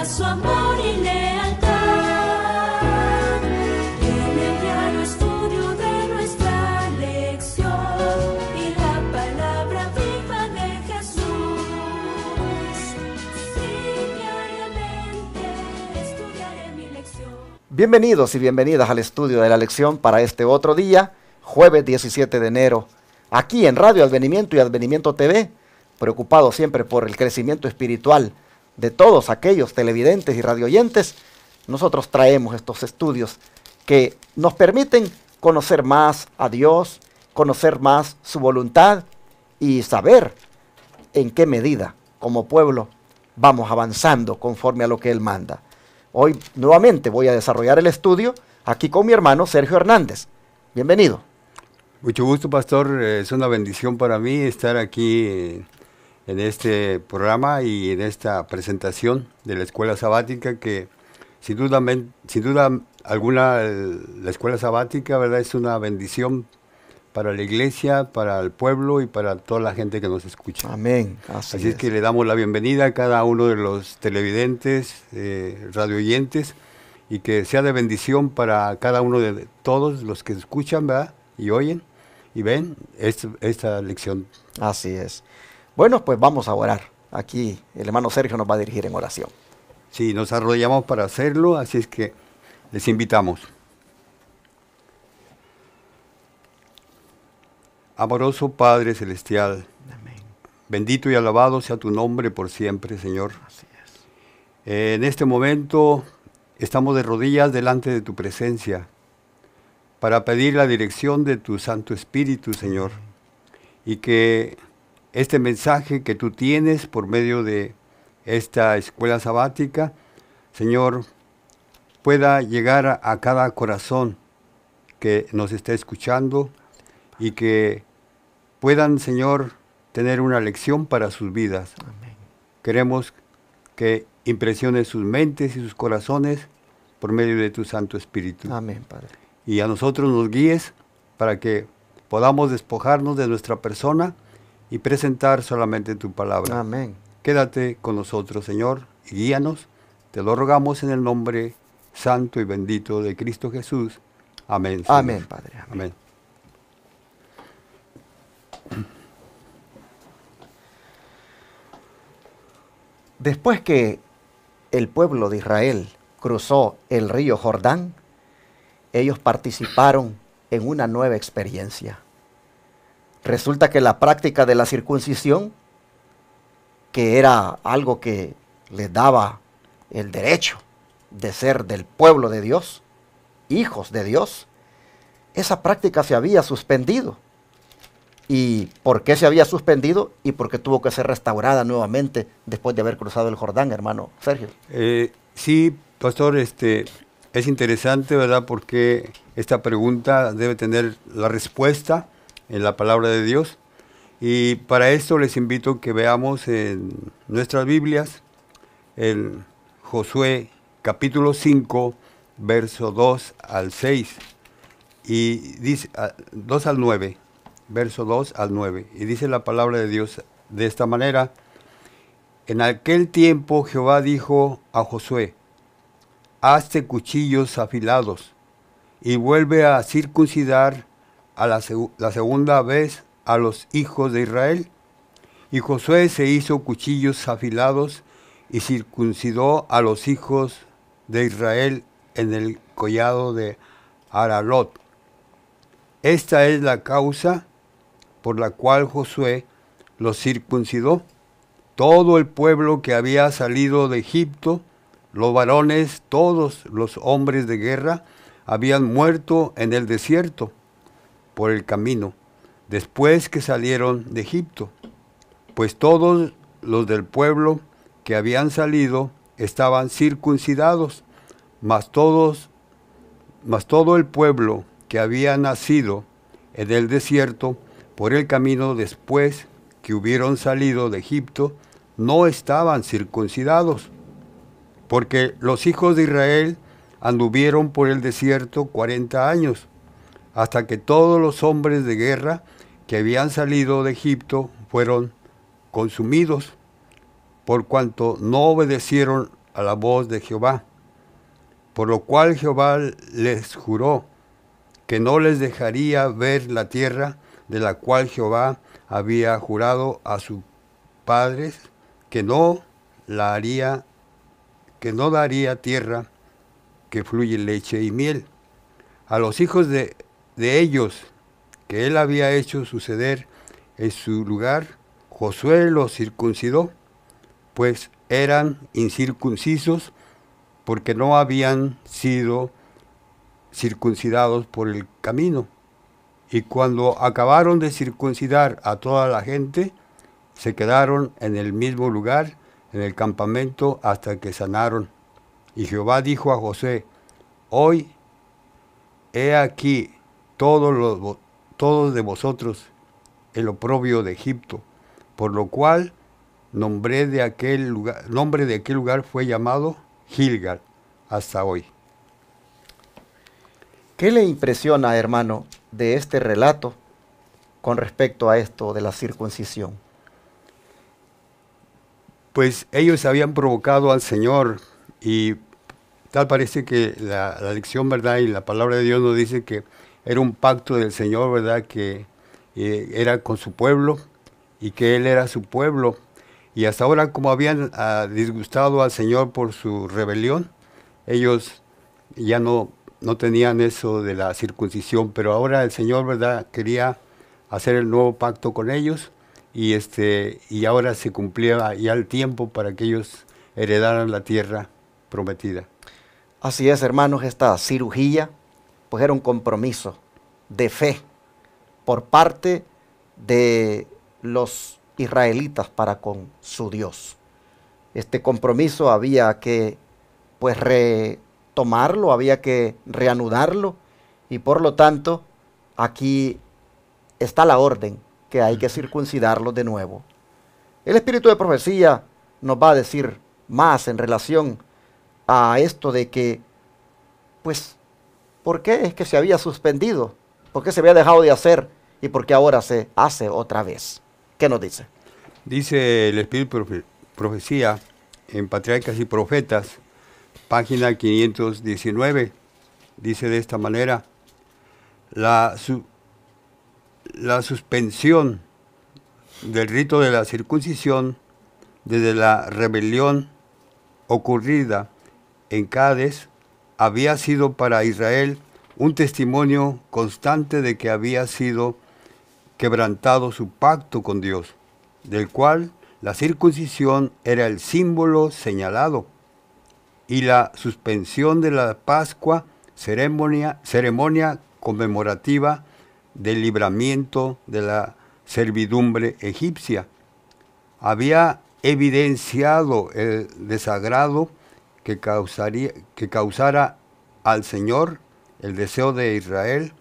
muestra su amor y lealtad. En el diario estudio de nuestra lección y la palabra viva de Jesús. Sí, diariamente estudiaré mi lección. Bienvenidos y bienvenidas al estudio de la lección para este otro día, jueves 17 de enero, aquí en Radio Advenimiento y Advenimiento TV, preocupados siempre por el crecimiento espiritual de todos aquellos televidentes y radioyentes. Nosotros traemos estos estudios que nos permiten conocer más a Dios, conocer más su voluntad y saber en qué medida como pueblo vamos avanzando conforme a lo que Él manda. Hoy nuevamente voy a desarrollar el estudio aquí con mi hermano Sergio Hernández. Bienvenido. Mucho gusto, pastor. Es una bendición para mí estar aquí en este programa y en esta presentación de la escuela sabática, que sin duda alguna la escuela sabática, ¿verdad?, es una bendición para la iglesia, para el pueblo y para toda la gente que nos escucha. Amén. Así es que le damos la bienvenida a cada uno de los televidentes, radioyentes, y que sea de bendición para cada uno de todos los que escuchan, ¿verdad?, y oyen y ven esta lección. Así es. Bueno, pues vamos a orar. Aquí el hermano Sergio nos va a dirigir en oración. Sí, nos arrodillamos para hacerlo, así es que les invitamos. Amoroso Padre Celestial, Amén. bendito y alabado sea tu nombre por siempre, Señor. Así es. En este momento estamos de rodillas delante de tu presencia para pedir la dirección de tu Santo Espíritu, Señor, y que este mensaje que tú tienes por medio de esta escuela sabática, Señor, pueda llegar a cada corazón que nos esté escuchando y que puedan, Señor, tener una lección para sus vidas. Amén. Queremos que impresiones sus mentes y sus corazones por medio de tu Santo Espíritu. Amén, Padre. Y a nosotros nos guíes para que podamos despojarnos de nuestra persona y presentar solamente tu palabra. Amén. Quédate con nosotros, Señor, y guíanos. Te lo rogamos en el nombre santo y bendito de Cristo Jesús. Amén, Señor. Amén, Padre. Amén. Amén. Después que el pueblo de Israel cruzó el río Jordán, ellos participaron en una nueva experiencia. Resulta que la práctica de la circuncisión, que era algo que les daba el derecho de ser del pueblo de Dios, hijos de Dios, esa práctica se había suspendido. ¿Y por qué se había suspendido? Y porque tuvo que ser restaurada nuevamente después de haber cruzado el Jordán, hermano Sergio. Sí, pastor, es interesante, ¿verdad?, porque esta pregunta debe tener la respuesta en la palabra de Dios. Y para esto les invito a que veamos en nuestras Biblias, en Josué capítulo 5, verso 2 al 6, y dice 2 al 9, verso 2 al 9, y dice la palabra de Dios de esta manera: En aquel tiempo Jehová dijo a Josué: hazte cuchillos afilados y vuelve a circuncidar a la segunda vez a los hijos de Israel. Y Josué se hizo cuchillos afilados y circuncidó a los hijos de Israel en el collado de Aralot. Esta es la causa por la cual Josué los circuncidó. Todo el pueblo que había salido de Egipto, los varones, todos los hombres de guerra, habían muerto en el desierto por el camino, después que salieron de Egipto, pues todos los del pueblo que habían salido estaban circuncidados, mas todo el pueblo que había nacido en el desierto por el camino después que hubieron salido de Egipto, no estaban circuncidados, porque los hijos de Israel anduvieron por el desierto 40 años, hasta que todos los hombres de guerra que habían salido de Egipto fueron consumidos, por cuanto no obedecieron a la voz de Jehová, por lo cual Jehová les juró que no les dejaría ver la tierra de la cual Jehová había jurado a sus padres, que no daría tierra que fluye leche y miel. A los hijos de ellos que él había hecho suceder en su lugar, Josué los circuncidó, pues eran incircuncisos porque no habían sido circuncidados por el camino. Y cuando acabaron de circuncidar a toda la gente, se quedaron en el mismo lugar, en el campamento, hasta que sanaron. Y Jehová dijo a José: hoy he aquí todos de vosotros el oprobio de Egipto, por lo cual nombre de aquel lugar fue llamado Gilgal hasta hoy. ¿Qué le impresiona, hermano, de este relato con respecto a esto de la circuncisión? Pues ellos habían provocado al Señor, y tal parece que la lección, ¿verdad? Y la palabra de Dios nos dice que era un pacto del Señor, ¿verdad? Que era con su pueblo y que Él era su pueblo. Y hasta ahora, como habían disgustado al Señor por su rebelión, ellos ya no tenían eso de la circuncisión, pero ahora el Señor, ¿verdad?, quería hacer el nuevo pacto con ellos, y ahora se cumplía ya el tiempo para que ellos heredaran la tierra prometida. Así es, hermanos, esta cirugía pues era un compromiso de fe por parte de los israelitas para con su Dios. Este compromiso había que pues retomarlo, había que reanudarlo, y por lo tanto aquí está la orden que hay que circuncidarlo de nuevo. El espíritu de profecía nos va a decir más en relación a esto de que, pues, ¿por qué es que se había suspendido? ¿Por qué se había dejado de hacer? ¿Y por qué ahora se hace otra vez? ¿Qué nos dice? Dice el espíritu de profecía en Patriarcas y Profetas, página 519, dice de esta manera: la suspensión del rito de la circuncisión desde la rebelión ocurrida en Cades había sido para Israel un testimonio constante de que había sido quebrantado su pacto con Dios, del cual la circuncisión era el símbolo señalado, y la suspensión de la Pascua, ceremonia conmemorativa del libramiento de la servidumbre egipcia, había evidenciado el desagrado que causara al Señor el deseo de Israel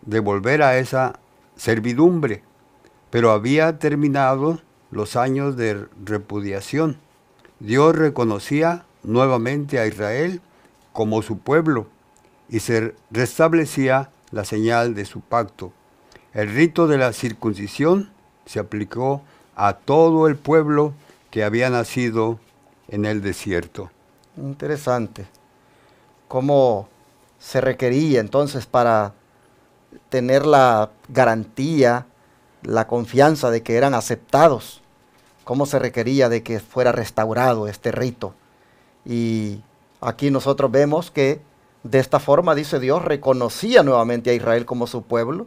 de volver a esa servidumbre, pero había terminado los años de repudiación. Dios reconocía nuevamente a Israel como su pueblo y se restablecía la señal de su pacto. El rito de la circuncisión se aplicó a todo el pueblo que había nacido en el desierto. Interesante. ¿Cómo se requería entonces para tener la garantía, la confianza de que eran aceptados? ¿Cómo se requería de que fuera restaurado este rito? Y aquí nosotros vemos que de esta forma, dice Dios, reconocía nuevamente a Israel como su pueblo,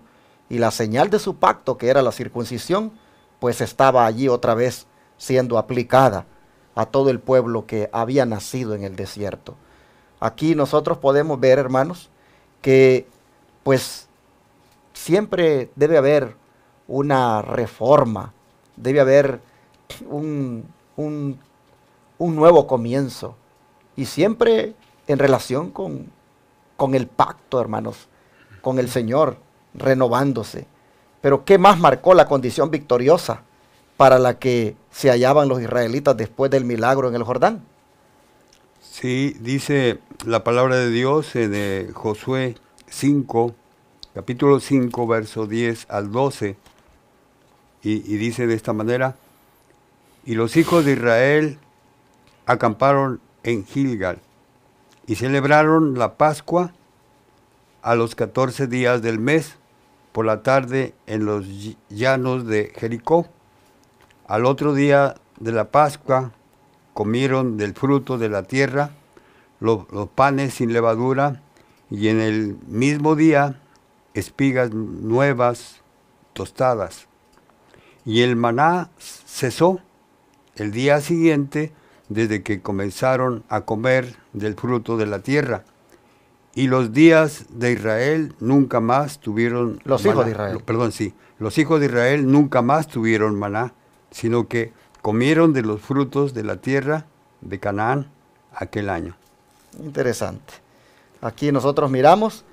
y la señal de su pacto, que era la circuncisión, pues estaba allí otra vez siendo aplicada a todo el pueblo que había nacido en el desierto. Aquí nosotros podemos ver, hermanos, que pues siempre debe haber una reforma, debe haber un nuevo comienzo, y siempre en relación con el pacto, hermanos, con el Señor, renovándose. Pero ¿qué más marcó la condición victoriosa para la que se hallaban los israelitas después del milagro en el Jordán? Sí, dice la palabra de Dios en Josué 5, capítulo 5, verso 10 al 12, y dice de esta manera: y los hijos de Israel acamparon en Gilgal. Y celebraron la Pascua a los 14 días del mes, por la tarde en los llanos de Jericó. Al otro día de la Pascua comieron del fruto de la tierra, los panes sin levadura, y en el mismo día espigas nuevas tostadas. Y el maná cesó el día siguiente desde que comenzaron a comer del fruto de la tierra. Y los días de Israel nunca más tuvieron Los hijos de Israel. Los hijos de Israel nunca más tuvieron maná, sino que comieron de los frutos de la tierra de Canaán aquel año. Interesante. Aquí nosotros miramos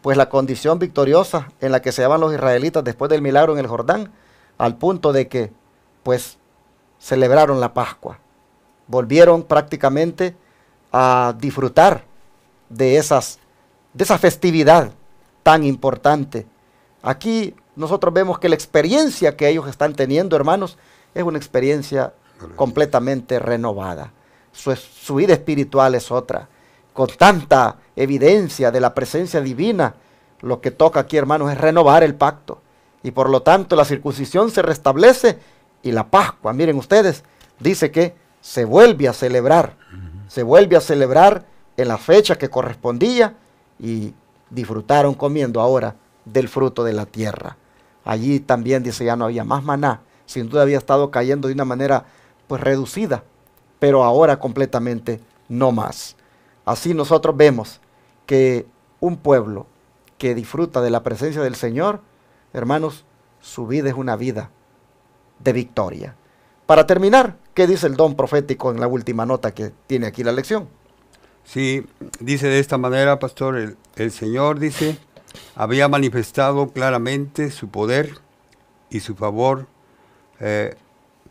pues la condición victoriosa en la que se hallaban los israelitas después del milagro en el Jordán, al punto de que pues celebraron la Pascua. Volvieron prácticamente a disfrutar de esa festividad tan importante. Aquí nosotros vemos que la experiencia que ellos están teniendo, hermanos, es una experiencia completamente renovada. Su vida espiritual es otra, con tanta evidencia de la presencia divina. Lo que toca aquí, hermanos, es renovar el pacto. Y por lo tanto la circuncisión se restablece y la Pascua, miren ustedes, dice que se vuelve a celebrar. Se vuelve a celebrar en la fecha que correspondía y disfrutaron comiendo ahora del fruto de la tierra. Allí también dice ya no había más maná, sin duda había estado cayendo de una manera pues reducida, pero ahora completamente no más. Así nosotros vemos que un pueblo que disfruta de la presencia del Señor, hermanos, su vida es una vida de victoria. Para terminar, ¿qué dice el don profético en la última nota que tiene aquí la lección? Sí, dice de esta manera, pastor, el Señor dice, había manifestado claramente su poder y su favor,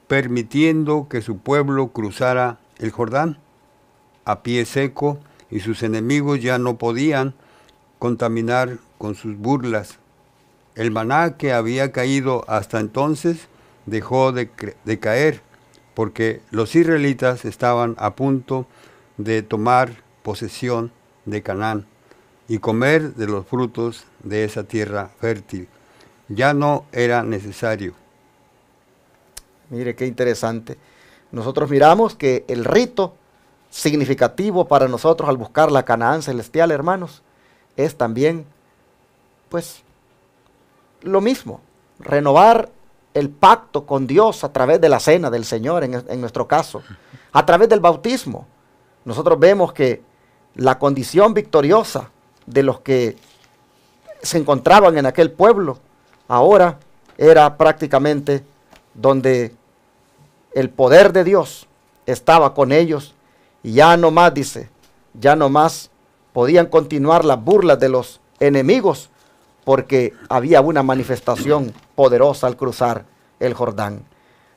permitiendo que su pueblo cruzara el Jordán a pie seco, y sus enemigos ya no podían contaminar con sus burlas. El maná que había caído hasta entonces dejó de caer, porque los israelitas estaban a punto de tomar posesión de Canaán y comer de los frutos de esa tierra fértil. Ya no era necesario. Mire qué interesante. Nosotros miramos que el rito significativo para nosotros al buscar la Canaán celestial, hermanos, es también, pues, lo mismo, renovar el pacto con Dios a través de la cena del Señor, en nuestro caso, a través del bautismo. Nosotros vemos que la condición victoriosa de los que se encontraban en aquel pueblo, ahora era prácticamente donde el poder de Dios estaba con ellos, y ya no más, dice, ya no más podían continuar las burlas de los enemigos, porque había una manifestación poderosa al cruzar el Jordán.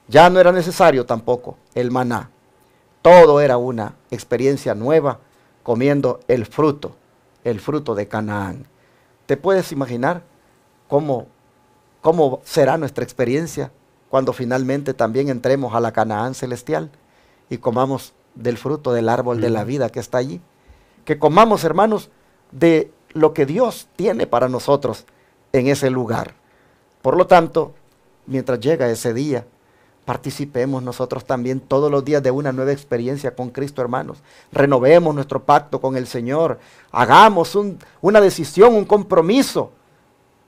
Ya no era necesario tampoco el maná. Todo era una experiencia nueva, comiendo el fruto de Canaán. ¿Te puedes imaginar cómo será nuestra experiencia cuando finalmente también entremos a la Canaán celestial y comamos del fruto del árbol de la vida que está allí? Que comamos, hermanos, de lo que Dios tiene para nosotros en ese lugar. Por lo tanto, mientras llega ese día, participemos nosotros también todos los días de una nueva experiencia con Cristo, hermanos. Renovemos nuestro pacto con el Señor. Hagamos una decisión, un compromiso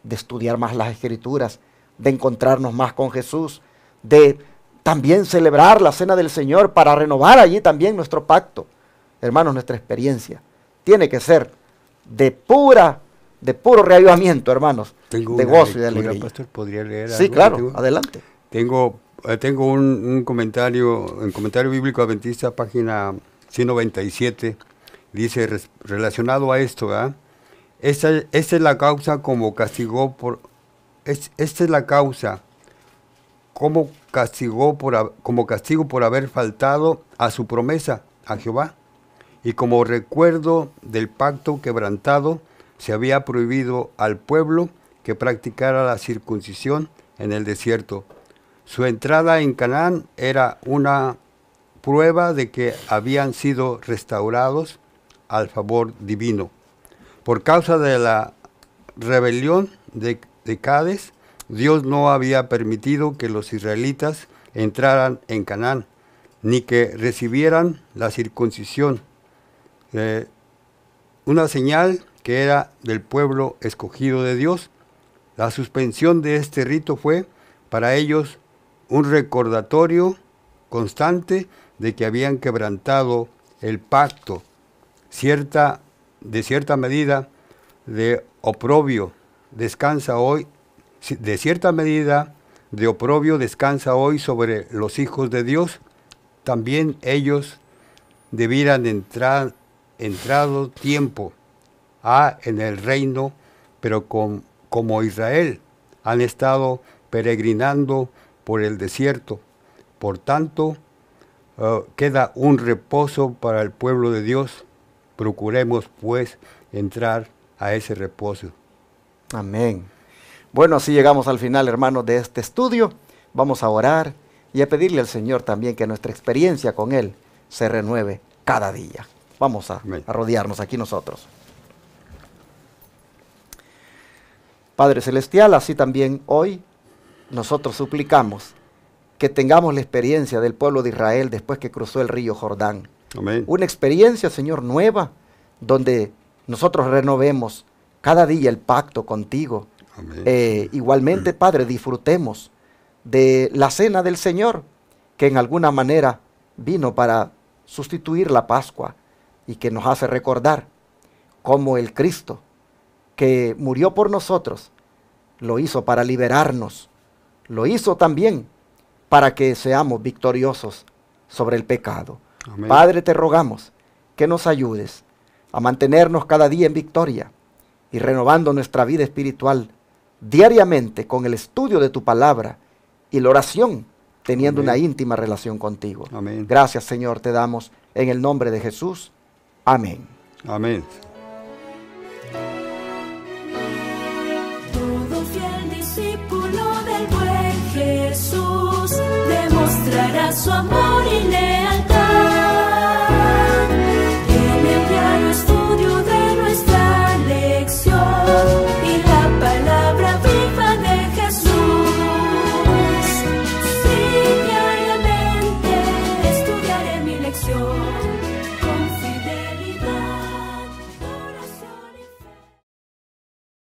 de estudiar más las Escrituras, de encontrarnos más con Jesús, de también celebrar la cena del Señor para renovar allí también nuestro pacto. Hermanos, nuestra experiencia tiene que ser de puro reavivamiento, hermanos, de gozo y de alegría. Pastor, ¿podría leer Sí, algo? claro, adelante. Tengo un comentario, en Comentario Bíblico Adventista, página 197, dice, relacionado a esto, ¿verdad? Esta es la causa como castigo por haber faltado a su promesa, a Jehová, y como recuerdo del pacto quebrantado, se había prohibido al pueblo que practicara la circuncisión en el desierto. Su entrada en Canaán era una prueba de que habían sido restaurados al favor divino. Por causa de la rebelión de Cades, Dios no había permitido que los israelitas entraran en Canaán, ni que recibieran la circuncisión, una señal que era del pueblo escogido de Dios. La suspensión de este rito fue para ellos un recordatorio constante de que habían quebrantado el pacto. De cierta medida de oprobio descansa hoy sobre los hijos de Dios. También ellos debieran entrado tiempo en el reino, pero como Israel han estado peregrinando por el desierto. Por tanto, queda un reposo para el pueblo de Dios. Procuremos, pues, entrar a ese reposo. Amén. Bueno, así llegamos al final, hermanos, de este estudio. Vamos a orar y a pedirle al Señor también que nuestra experiencia con Él se renueve cada día. Vamos a rodearnos aquí nosotros. Padre Celestial, así también hoy nosotros suplicamos que tengamos la experiencia del pueblo de Israel después que cruzó el río Jordán. Amén. Una experiencia, Señor, nueva, donde nosotros renovemos cada día el pacto contigo. Igualmente, Padre, disfrutemos de la cena del Señor, que en alguna manera vino para sustituir la Pascua y que nos hace recordar cómo el Cristo que murió por nosotros lo hizo para liberarnos, lo hizo también para que seamos victoriosos sobre el pecado. Amén. Padre, te rogamos que nos ayudes a mantenernos cada día en victoria y renovando nuestra vida espiritual diariamente con el estudio de tu palabra y la oración, teniendo Amén. una íntima relación contigo. Amén. Gracias, Señor, te damos en el nombre de Jesús. Amén. Amén. Todo fiel discípulo del buen Jesús demostrará su amor.